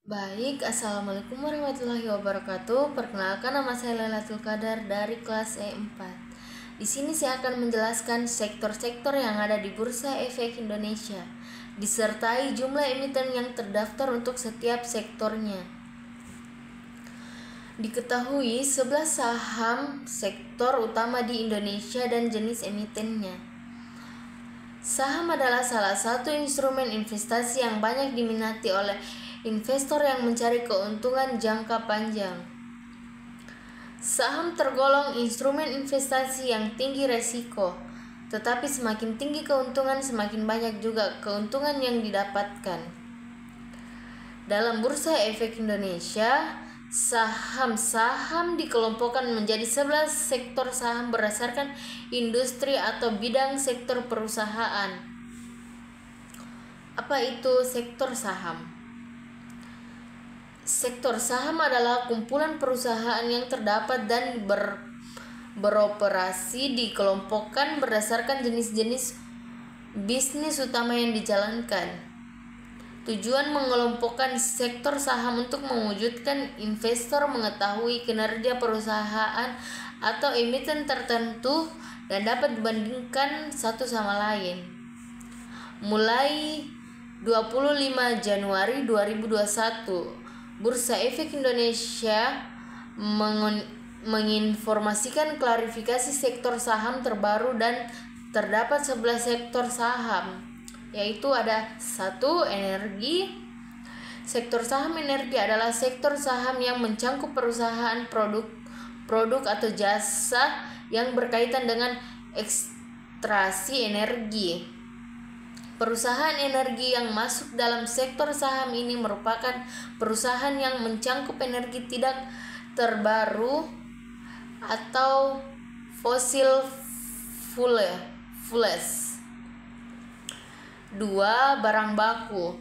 Assalamualaikum warahmatullahi wabarakatuh. Perkenalkan, nama saya Lailatul Qadar dari kelas E4. Di sini saya akan menjelaskan sektor-sektor yang ada di Bursa Efek Indonesia, disertai jumlah emiten yang terdaftar untuk setiap sektornya. Diketahui 11 saham sektor utama di Indonesia dan jenis emitennya. Saham adalah salah satu instrumen investasi yang banyak diminati oleh investor yang mencari keuntungan jangka panjang. Saham tergolong instrumen investasi yang tinggi resiko, tetapi semakin tinggi keuntungan, semakin banyak juga keuntungan yang didapatkan. Dalam Bursa Efek Indonesia, saham-saham dikelompokkan menjadi 11 sektor saham berdasarkan industri atau bidang sektor perusahaan. Apa itu sektor saham? Sektor saham adalah kumpulan perusahaan yang terdapat dan beroperasi dikelompokkan berdasarkan jenis-jenis bisnis utama yang dijalankan. Tujuan mengelompokkan sektor saham untuk mewujudkan investor mengetahui kinerja perusahaan atau emiten tertentu dan dapat dibandingkan satu sama lain. Mulai 25 Januari 2021, Bursa Efek Indonesia menginformasikan klarifikasi sektor saham terbaru dan terdapat 11 sektor saham, yaitu ada 1. Energi. Sektor saham energi adalah sektor saham yang mencangkup perusahaan produk atau jasa yang berkaitan dengan ekstraksi energi. Perusahaan energi yang masuk dalam sektor saham ini merupakan perusahaan yang mencangkup energi tidak terbaru atau fossil fuels. 2. Barang baku.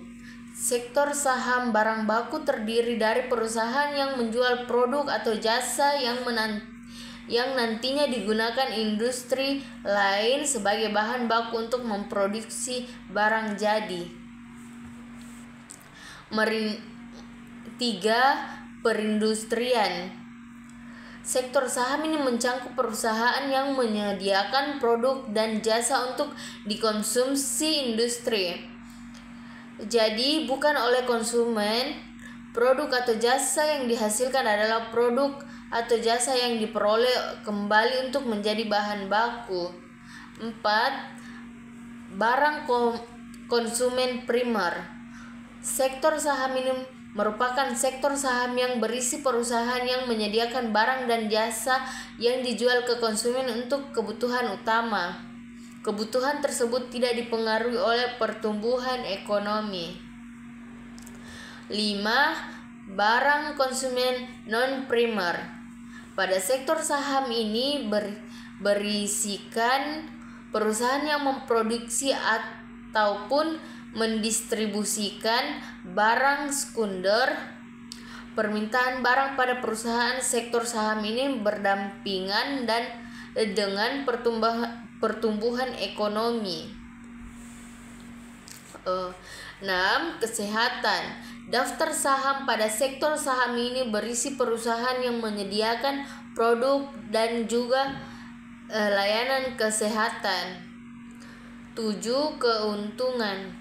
Sektor saham barang baku terdiri dari perusahaan yang menjual produk atau jasa yang nantinya digunakan industri lain sebagai bahan baku untuk memproduksi barang jadi. 3. Perindustrian. Sektor saham ini mencangkup perusahaan yang menyediakan produk dan jasa untuk dikonsumsi industri. Jadi bukan oleh konsumen. Produk atau jasa yang dihasilkan adalah produk atau jasa yang diperoleh kembali untuk menjadi bahan baku. 4. Barang konsumen primer. Sektor saham ini merupakan sektor saham yang berisi perusahaan yang menyediakan barang dan jasa yang dijual ke konsumen untuk kebutuhan utama. Kebutuhan tersebut tidak dipengaruhi oleh pertumbuhan ekonomi. 5. Barang konsumen non-primer. Pada sektor saham ini berisikan perusahaan yang memproduksi ataupun mendistribusikan barang sekunder. Permintaan barang pada perusahaan sektor saham ini berdampingan dan dengan pertumbuhan ekonomi. 6. Kesehatan. Daftar saham pada sektor saham ini berisi perusahaan yang menyediakan produk dan juga layanan kesehatan. 7. Keuntungan.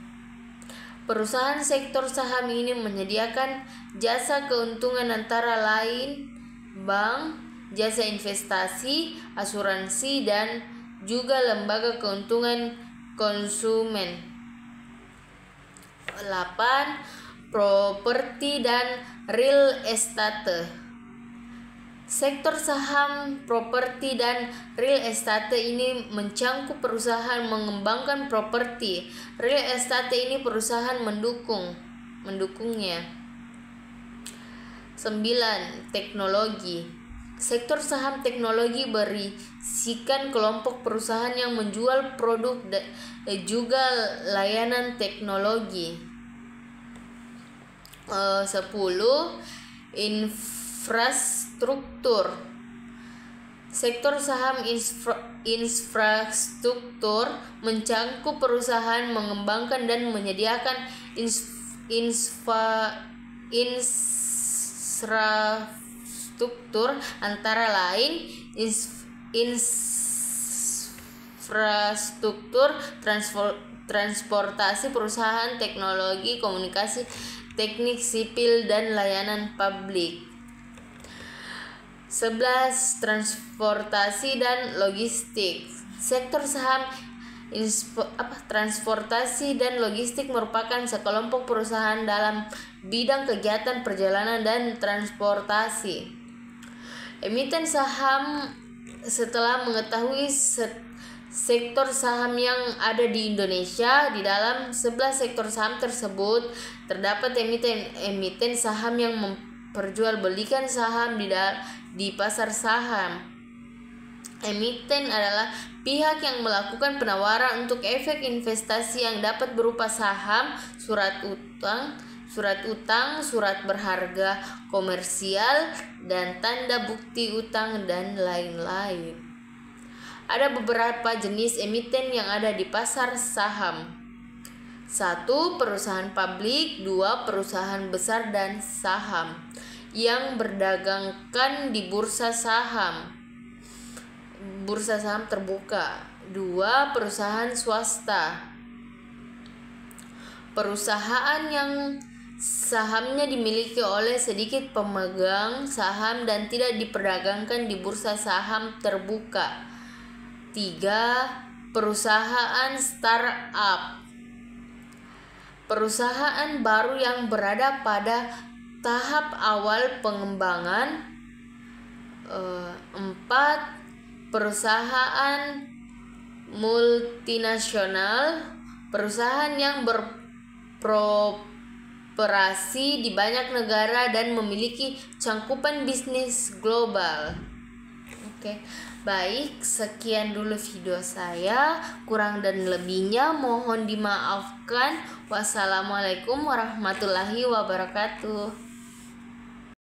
Perusahaan sektor saham ini menyediakan jasa keuntungan antara lain bank, jasa investasi, asuransi, dan juga lembaga keuntungan konsumen. 8. Properti dan real estate. Sektor saham properti dan real estate ini mencangkup perusahaan mengembangkan properti. Real estate ini perusahaan mendukungnya. 9. Teknologi. Sektor saham teknologi berisikan kelompok perusahaan yang menjual produk dan juga layanan teknologi. 10. Infrastruktur. Sektor saham infrastruktur mencangkup perusahaan mengembangkan dan menyediakan infrastruktur antara lain infrastruktur transportasi, perusahaan, teknologi, komunikasi, teknik sipil, dan layanan publik. 11. Transportasi dan logistik. Sektor saham transportasi dan logistik merupakan sekelompok perusahaan dalam bidang kegiatan perjalanan dan transportasi. Emiten saham setelah mengetahui sektor saham yang ada di Indonesia, di dalam 11 sektor saham tersebut terdapat emiten saham yang memperjualbelikan saham di pasar saham. Emiten adalah pihak yang melakukan penawaran untuk efek investasi yang dapat berupa saham, surat utang, surat berharga komersial, dan tanda bukti utang, dan lain-lain. Ada beberapa jenis emiten yang ada di pasar saham. 1. Perusahaan publik. 2. Perusahaan besar dan saham yang berdagangkan di bursa saham terbuka. 2. Perusahaan swasta. Perusahaan yang sahamnya dimiliki oleh sedikit pemegang saham dan tidak diperdagangkan di bursa saham terbuka. 3. Perusahaan startup. Perusahaan baru yang berada pada tahap awal pengembangan. 4. Perusahaan multinasional, perusahaan yang beroperasi di banyak negara dan memiliki cakupan bisnis global. Oke, baik, sekian dulu video saya. Kurang dan lebihnya mohon dimaafkan. Wassalamualaikum warahmatullahi wabarakatuh.